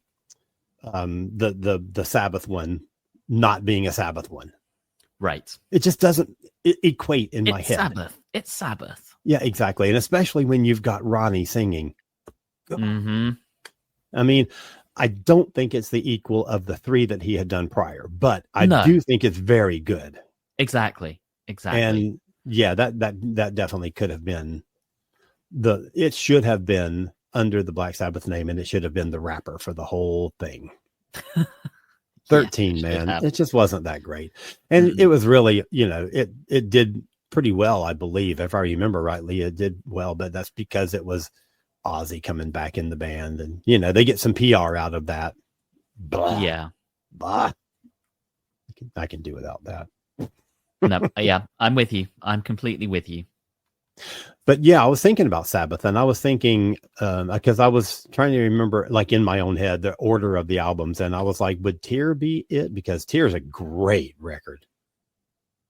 Sabbath one not being a Sabbath one. Right. It just doesn't equate in my head. Sabbath. It's Sabbath. Yeah, exactly. And especially when you've got Ronnie singing. Mm-hmm. I mean, I don't think it's the equal of the 3 that he had done prior, but I do think it's very good. Exactly. And yeah, that definitely could have been it should have been under the Black Sabbath name, and it should have been the rapper for the whole thing. 13, man. It just wasn't that great. And it was really, it did pretty well, I believe. If I remember rightly, it did well, but that's because it was Ozzy coming back in the band, and they get some PR out of that. Blah, yeah. Blah. I can do without that. No, yeah, I'm with you. I'm completely with you. But yeah, I was thinking about Sabbath, and I was thinking, because I was trying to remember, like in my own head, the order of the albums. And I was like, would Tear be it? Because Tear is a great record.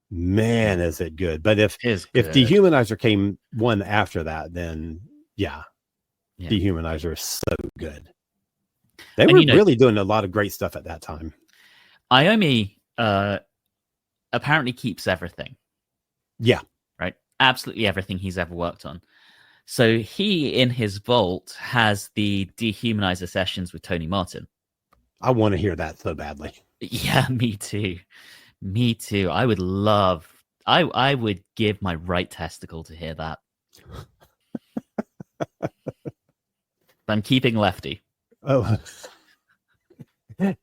Man, is it good. But if Dehumanizer came one after that, then yeah. Dehumanizer is so good. They were really doing a lot of great stuff at that time. Iommi apparently keeps everything. Yeah. Right? Absolutely everything he's ever worked on. So he, in his vault, has the Dehumanizer sessions with Tony Martin. I want to hear that so badly. Yeah, me too. Me too. I would give my right testicle to hear that. I'm keeping Lefty. Oh,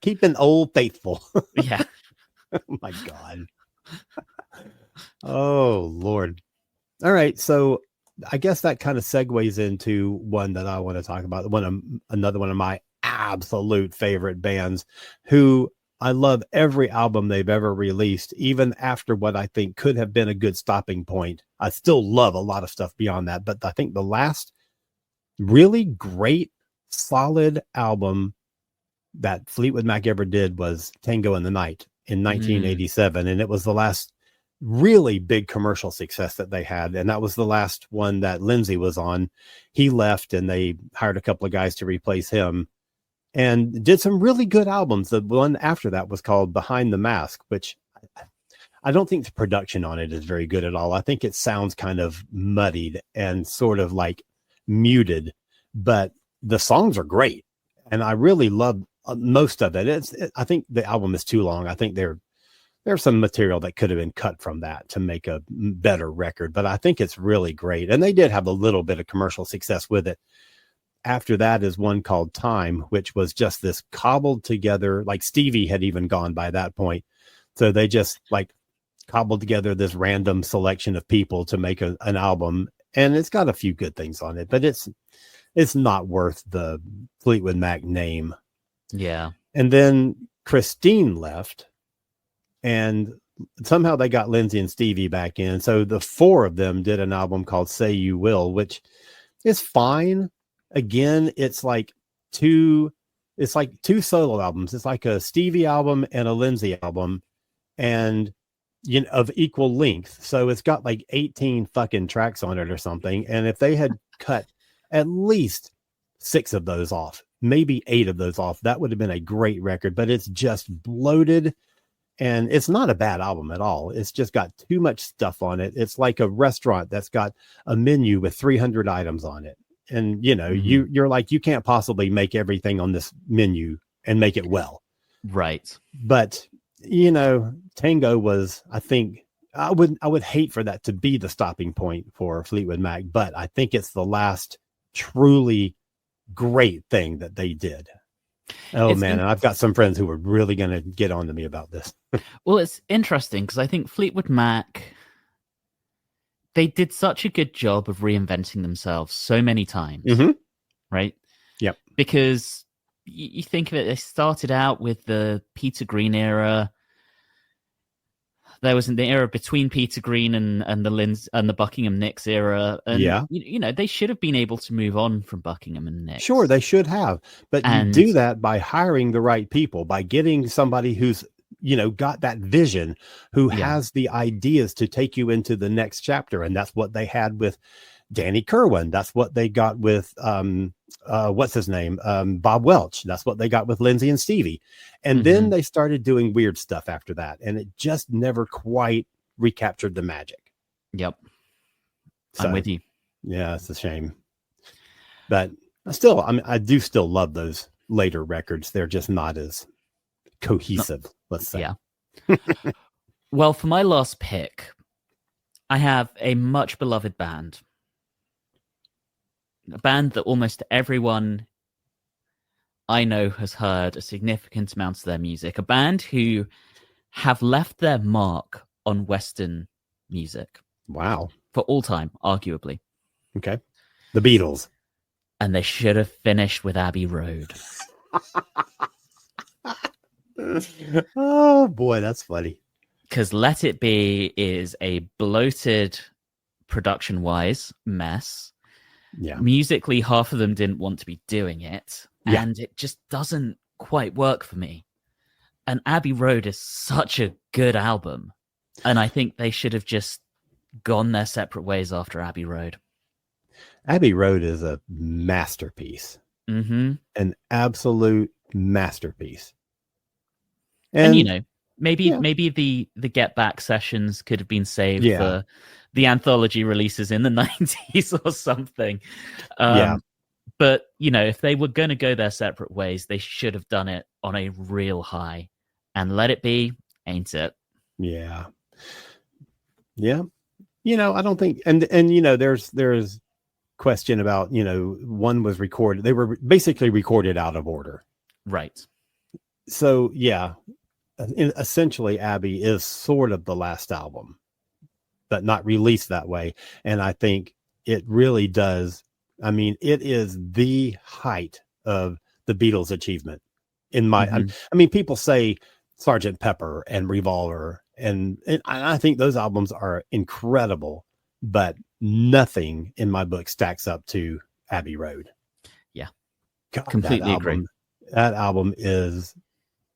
keeping Old Faithful. Yeah. Oh my God. Oh Lord. All right. So I guess that kind of segues into one that I want to talk about. Another one of my absolute favorite bands, who I love every album they've ever released, even after what I think could have been a good stopping point. I still love a lot of stuff beyond that, but I think the last really great, solid album that Fleetwood Mac ever did was Tango in the Night in 1987. And it was the last really big commercial success that they had. And that was the last one that Lindsay was on. He left and they hired a couple of guys to replace him and did some really good albums. The one after that was called Behind the Mask, which I don't think the production on it is very good at all. I think it sounds kind of muddied and sort of like muted, but the songs are great. And I really love most of it. I think the album is too long. I think there's some material that could have been cut from that to make a better record, but I think it's really great. And they did have a little bit of commercial success with it. After that is one called Time, which was just this cobbled together, like Stevie had even gone by that point. So they just like cobbled together this random selection of people to make an album. And it's got a few good things on it, but it's not worth the Fleetwood Mac name. Yeah. And then Christine left, and somehow they got Lindsay and Stevie back in. So the 4 of them did an album called Say You Will, which is fine. Again, it's like two solo albums. It's like a Stevie album and a Lindsay album, and of equal length. So it's got like 18 fucking tracks on it or something. And if they had cut at least 6 of those off, maybe 8 of those off, that would have been a great record. But it's just bloated, and it's not a bad album at all. It's just got too much stuff on it. It's like a restaurant that's got a menu with 300 items on it. And, you're like, you can't possibly make everything on this menu and make it well. Right. But, Tango was, I think, I would hate for that to be the stopping point for Fleetwood Mac, but I think it's the last truly great thing that they did. Oh, man. And I've got some friends who were really going to get on to me about this. Well, it's interesting because I think Fleetwood Mac, they did such a good job of reinventing themselves so many times, right? Yep. Because you think of it, they started out with the Peter Green era. There was the era between Peter Green and the Buckingham Nicks era. And, they should have been able to move on from Buckingham and Nicks. Sure, they should have. But you do that by hiring the right people, by getting somebody who's got that vision, who Yeah. has the ideas to take you into the next chapter. And that's what they had with Danny Kerwin. That's what they got with what's his name, Bob Welch. That's what they got with Lindsay and Stevie. And then they started doing weird stuff after that, and it just never quite recaptured the magic. Yep. So, I'm with you. Yeah, it's a shame, but I do still love those later records. They're just not as cohesive, let's say. Yeah. Well, for my last pick, I have a much beloved band. A band that almost everyone I know has heard a significant amount of their music. A band who have left their mark on Western music. Wow. For all time, arguably. Okay. The Beatles. And they should have finished with Abbey Road. Oh, boy, that's funny. Because Let It Be is a bloated, production-wise mess. Yeah. Musically, half of them didn't want to be doing it. Yeah. And it just doesn't quite work for me. And Abbey Road is such a good album. And I think they should have just gone their separate ways after Abbey Road. Abbey Road is a masterpiece. Mm-hmm. An absolute masterpiece. And you know, maybe the Get Back sessions could have been saved for the anthology releases in the 90s or something. But, you know, if they were going to go their separate ways, they should have done it on a real high. And Let It Be, ain't it? Yeah. Yeah. You know, I don't think, and you know, there's question about, you know, one was recorded. They were basically recorded out of order. Right. So, yeah, essentially Abbey is sort of the last album, but not released that way. And I think it really does. I mean, it is the height of the Beatles' achievement in my, I mean, people say Sgt. Pepper and Revolver, and I think those albums are incredible, but nothing in my book stacks up to Abbey Road. Yeah. God, completely agree. That album is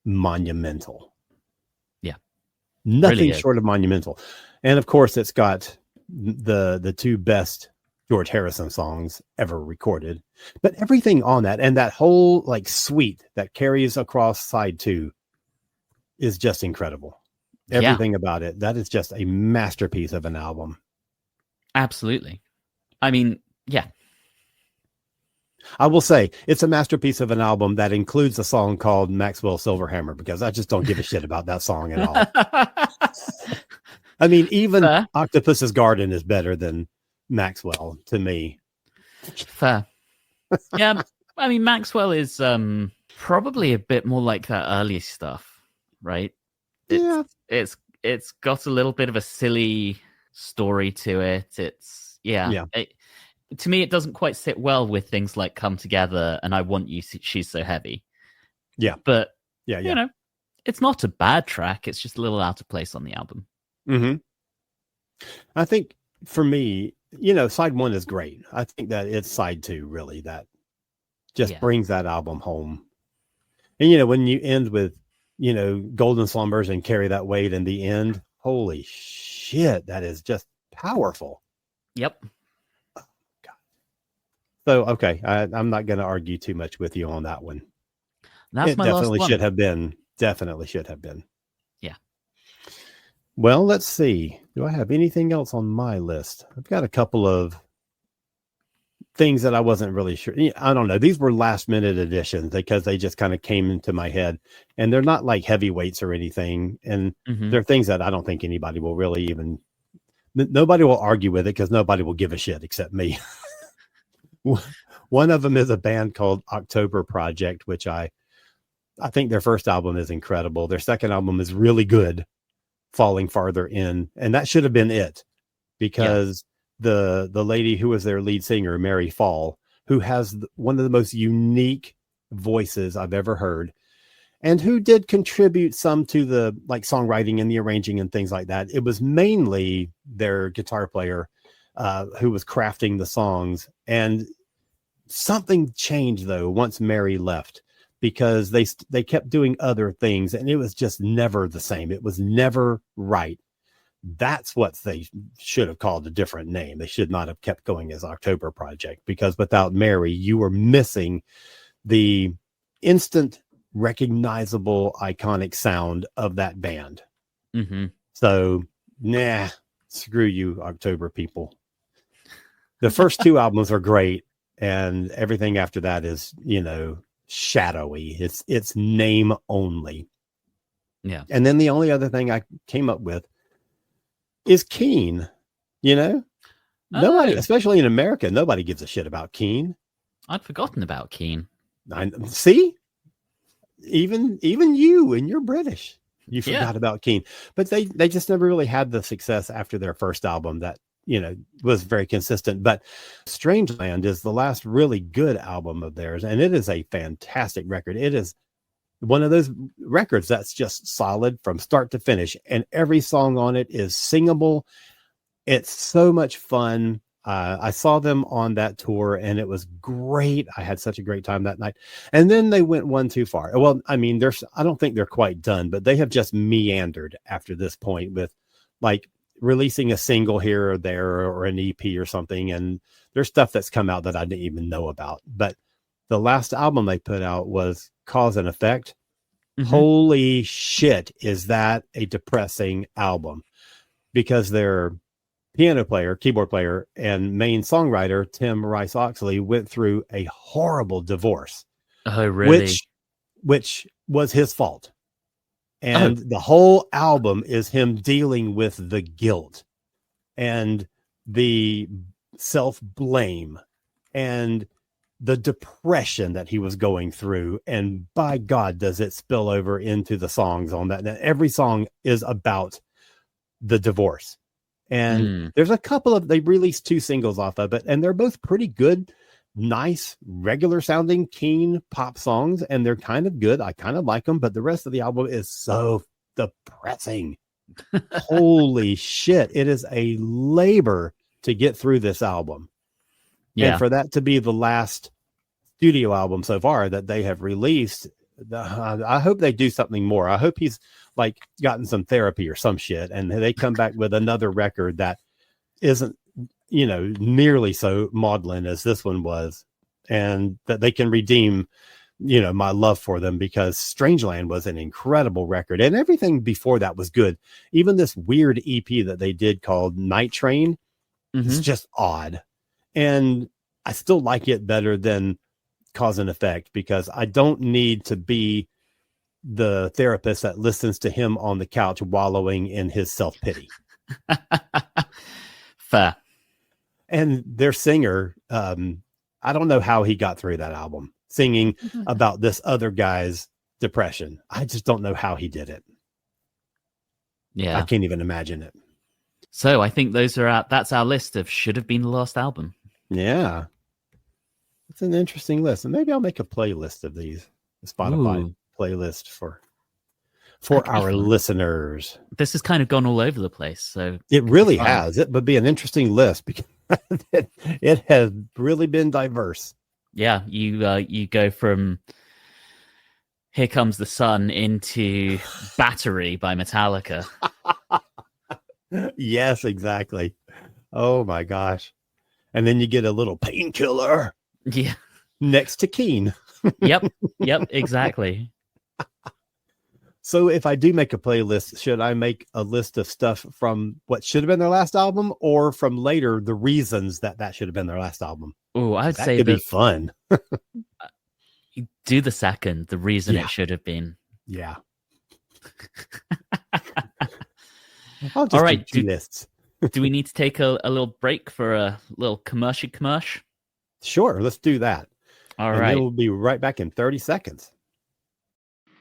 monumental. Yeah. Nothing really short of monumental. And of course, it's got the two best George Harrison songs ever recorded, but everything on that and that whole like suite that carries across side 2 is just incredible. Everything about it. That is just a masterpiece of an album. Absolutely. I mean, yeah. I will say it's a masterpiece of an album that includes a song called Maxwell Silverhammer, because I just don't give a shit about that song at all. I mean, even Octopus's Garden is better than Maxwell to me. Fair. Yeah. I mean, Maxwell is probably a bit more like that early stuff, right? It's got a little bit of a silly story to it. It's to me, it doesn't quite sit well with things like Come Together and I Want You, She's So Heavy. Yeah. But, you know, it's not a bad track. It's just a little out of place on the album. Mm-hmm. I think for me, you know, side 1 is great. I think that it's side 2 really that just brings that album home. And, you know, when you end with, you know, Golden Slumbers and Carry That Weight in the end, holy shit, that is just powerful. Yep. Oh, God. So, okay, I'm not going to argue too much with you on that one. That's my last one. Definitely should have been. Yeah. Well, let's see. Do I have anything else on my list? I've got a couple of things that I wasn't really sure. I don't know. These were last minute additions because they just kind of came into my head, and they're not like heavyweights or anything. And they're things that I don't think anybody will really even, nobody will argue with it because nobody will give a shit except me. One of them is a band called October Project, which I think their first album is incredible. Their second album is really good, Falling Farther In. And that should have been it, because the lady who was their lead singer, Mary Fall, who has one of the most unique voices I've ever heard, and who did contribute some to the like songwriting and the arranging and things like that. It was mainly their guitar player who was crafting the songs. And something changed though once Mary left. because they kept doing other things, and it was just never the same. It was never right. That's what they should have called a different name. They should not have kept going as October Project, because without Mary, you were missing the instant recognizable iconic sound of that band. Mm-hmm. So, screw you, October people. The first two albums are great, and everything after that is, shadowy. It's name only. Yeah. And then the only other thing I came up with is Keane. Nobody, especially in America, nobody gives a shit about Keane. I'd forgotten about Keane. See, even you, and you're British, you forgot about Keane. But they just never really had the success after their first album that was very consistent. But Strangeland is the last really good album of theirs, and it is a fantastic record. It is one of those records that's just solid from start to finish, and every song on it is singable. It's so much fun. I saw them on that tour, and it was great. I had such a great time that night. And then they went one too far. Well, I mean, I don't think they're quite done, but they have just meandered after this point with like releasing a single here or there, or an EP or something. And there's stuff that's come out that I didn't even know about. But the last album they put out was Cause and Effect. Mm-hmm. Holy shit, is that a depressing album? Because their piano player, keyboard player, and main songwriter, Tim Rice-Oxley, went through a horrible divorce. Oh, really? Which was his fault. And the whole album is him dealing with the guilt and the self-blame and the depression that he was going through. And by God, does it spill over into the songs on that. And every song is about the divorce. And there's a couple they released 2 singles off of it, and they're both pretty good, nice, regular sounding Keane pop songs, and they're kind of good. I kind of like them, but the rest of the album is so depressing. Holy shit. It is a labor to get through this album. Yeah. And for that to be the last studio album so far that they have released, I hope they do something more. I hope he's like gotten some therapy or some shit, and they come back with another record that isn't, nearly so maudlin as this one was, and that they can redeem, my love for them, because Strangeland was an incredible record, and everything before that was good. Even this weird EP that they did called Night Train is just odd, and I still like it better than Cause and Effect, because I don't need to be the therapist that listens to him on the couch wallowing in his self-pity. Fair. And their singer, I don't know how he got through that album singing about this other guy's depression. I just don't know how he did it. Yeah. I can't even imagine it. So I think that's our list of should have been the last album. Yeah. It's an interesting list. And maybe I'll make a playlist of these. A Spotify playlist for our listeners. This has kind of gone all over the place. So it really has. It would be an interesting list because it has really been diverse. Yeah. You go from Here Comes the Sun into Battery by Metallica. Yes, exactly. Oh my gosh. And then you get a little Painkiller. Yeah. Next to Keane. Yep, exactly. So if I do make a playlist, should I make a list of stuff from what should have been their last album, or from later, the reasons that should have been their last album? Oh, I would that say could be fun. Do the second, the reason it should have been. Yeah. I'll just all right, do lists. Do we need to take a little break for a little commercial? Sure, let's do that. All and right. Then we'll be right back in 30 seconds.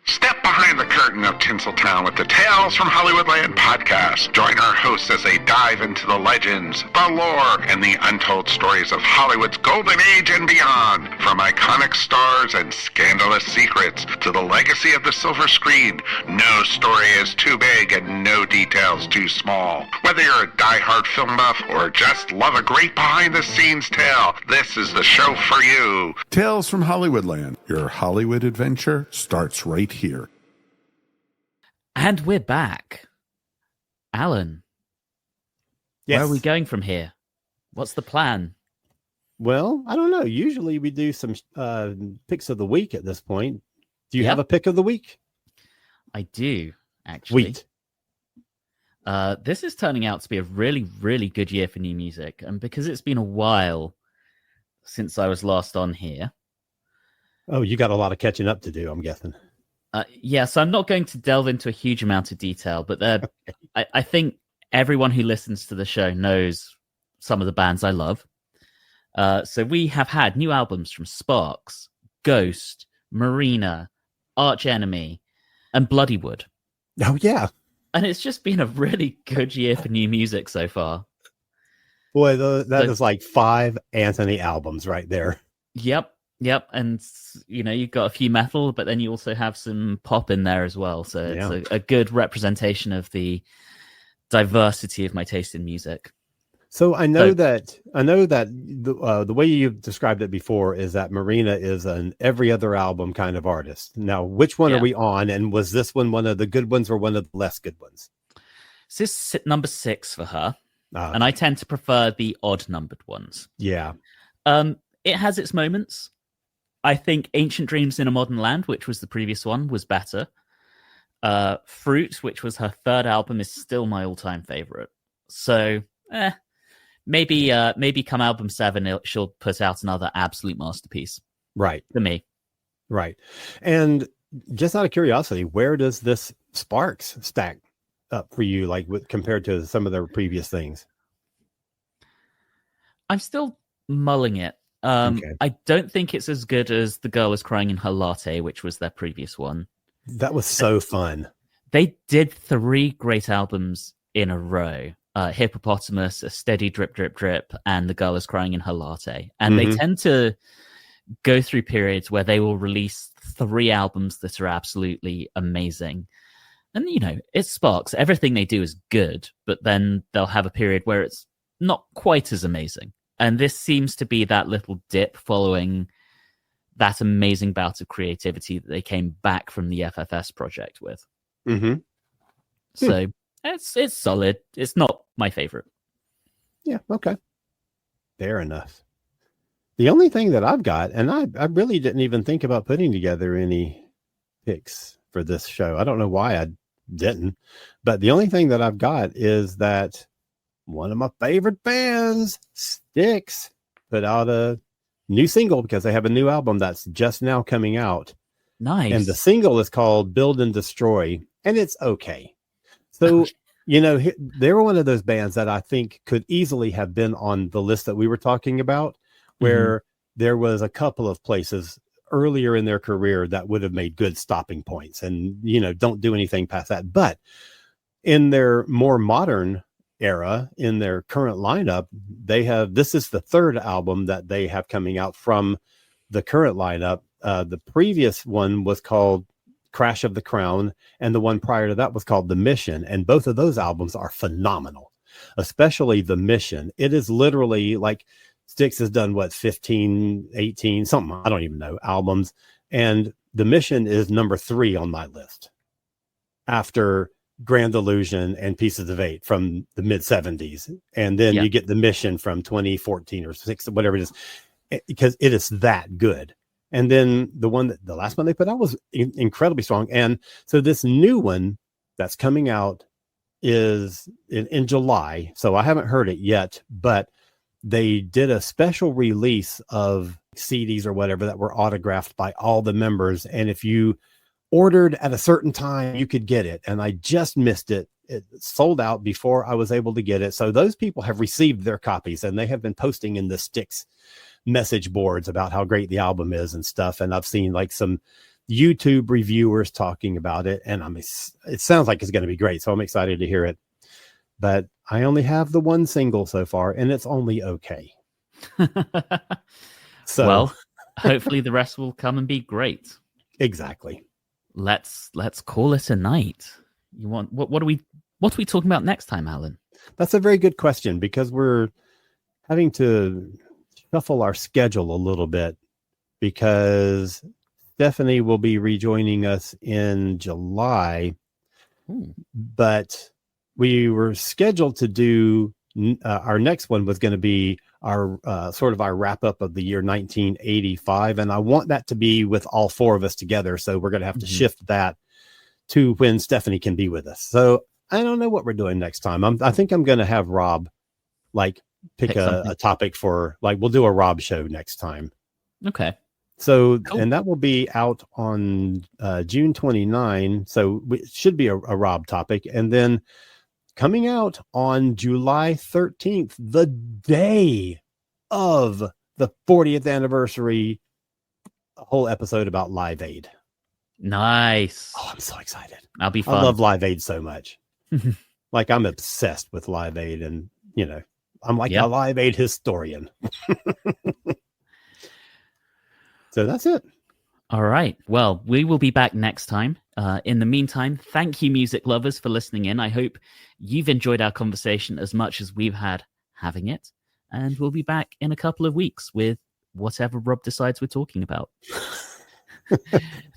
Step behind the curtain. Curtain of Tinseltown with the Tales from Hollywoodland podcast. Join our hosts as they dive into the legends, the lore, and the untold stories of Hollywood's golden age and beyond. From iconic stars and scandalous secrets to the legacy of the silver screen, no story is too big and no details too small. Whether you're a diehard film buff or just love a great behind-the-scenes tale, this is the show for you. Tales from Hollywoodland. Your Hollywood adventure starts right here. And we're back. Alan, Yes. where are we going from here? What's the plan? Well, I don't know. Usually we do some picks of the week at this point. Do you have a pick of the week? I do, actually. Sweet. This is turning out to be a really, really good year for new music. And because it's been a while since I was last on here. Oh, you got a lot of catching up to do, I'm guessing. So I'm not going to delve into a huge amount of detail, but I think everyone who listens to the show knows some of the bands I love. So we have had new albums from Sparks, Ghost, Marina, Arch Enemy, and Bloodywood. Oh, yeah. And it's just been a really good year for new music so far. Boy, that is like 5 Anthony albums right there. Yep. And, you've got a few metal, but then you also have some pop in there as well. So it's a good representation of the diversity of my taste in music. So I know that the way you've described it before is that Marina is an every other album kind of artist. Now, which one are we on? And was this one of the good ones or one of the less good ones? This is number 6 for her. And I tend to prefer the odd numbered ones. Yeah. It has its moments. I think Ancient Dreams in a Modern Land, which was the previous one, was better. Fruit, which was her third album, is still my all-time favorite. So, maybe come album 7, she'll put out another absolute masterpiece. Right. For me. Right. And just out of curiosity, where does this Sparks stack up for you, like compared to some of their previous things? I'm still mulling it. I don't think it's as good as The Girl Is Crying in Her Latte, which was their previous one. That was so fun. They did 3 great albums in a row. Hippopotamus, A Steady Drip, Drip, Drip, and The Girl Is Crying in Her Latte. And they tend to go through periods where they will release 3 albums that are absolutely amazing. And, it's Sparks. Everything they do is good, but then they'll have a period where it's not quite as amazing. And this seems to be that little dip following that amazing bout of creativity that they came back from the FFS project with. Mm-hmm. So it's solid. It's not my favorite. Yeah, okay. Fair enough. The only thing that I've got, and I really didn't even think about putting together any picks for this show. I don't know why I didn't, but the only thing that I've got is that one of my favorite bands, Styx, put out a new single because they have a new album that's just now coming out. Nice. And the single is called Build and Destroy, and it's okay. So, they were one of those bands that I think could easily have been on the list that we were talking about, where there was a couple of places earlier in their career that would have made good stopping points and, don't do anything past that. But in their more modern era, in their current lineup, this is the 3rd album that they have coming out from the current lineup. The previous one was called Crash of the Crown, and the one prior to that was called The Mission. And both of those albums are phenomenal, especially The Mission. It is literally like Styx has done 15, 18, something, I don't even know, albums. And The Mission is number 3 on my list after Grand Illusion and Pieces of 8 from the mid 70s. And then you get The Mission from 2014 or 6, whatever it is, because it is that good. And then the last one they put out was incredibly strong. And so this new one that's coming out is in July. So I haven't heard it yet, but they did a special release of CDs or whatever that were autographed by all the members. And if you ordered at a certain time, you could get it. And I just missed it. It sold out before I was able to get it. So those people have received their copies, and they have been posting in the Styx message boards about how great the album is and stuff. And I've seen like some YouTube reviewers talking about it, and it sounds like it's going to be great. So I'm excited to hear it. But I only have the one single so far, and it's only okay. So well, hopefully the rest will come and be great. Exactly. Let's call it a night. You want what are we talking about next time, Alan? That's a very good question, because we're having to shuffle our schedule a little bit, because Stephanie will be rejoining us in July. But we were scheduled to do our next one was going to be our sort of our wrap up of the year 1985. And I want that to be with all four of us together. So we're going to have to shift that to when Stephanie can be with us. So I don't know what we're doing next time. I think I'm going to have Rob pick a topic for, we'll do a Rob show next time. Okay. So, cool. And that will be out on June 29. So it should be a Rob topic. And then coming out on July 13th, the day of the 40th anniversary, a whole episode about Live Aid. Nice. Oh, I'm so excited. That'll be fun. I love Live Aid so much. I'm obsessed with Live Aid, and, I'm like a Live Aid historian. So that's it. All right. Well, we will be back next time. In the meantime, thank you, music lovers, for listening in. I hope you've enjoyed our conversation as much as we've had having it. And we'll be back in a couple of weeks with whatever Rob decides we're talking about.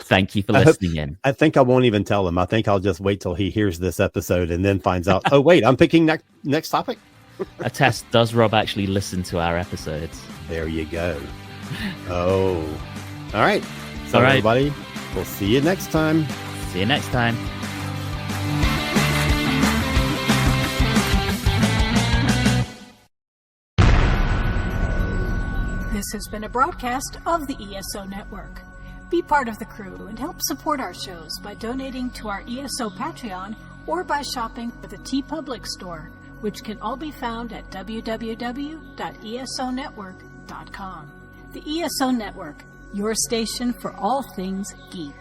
Thank you for listening in. I think I won't even tell him. I think I'll just wait till he hears this episode and then finds out, oh, wait, I'm picking next topic. A test. Does Rob actually listen to our episodes? There you go. Oh, all right. So, all right, everybody, we'll see you next time. See you next time. This has been a broadcast of the ESO Network. Be part of the crew and help support our shows by donating to our ESO Patreon or by shopping at the TeePublic store, which can all be found at www.esonetwork.com. The ESO Network, your station for all things geek.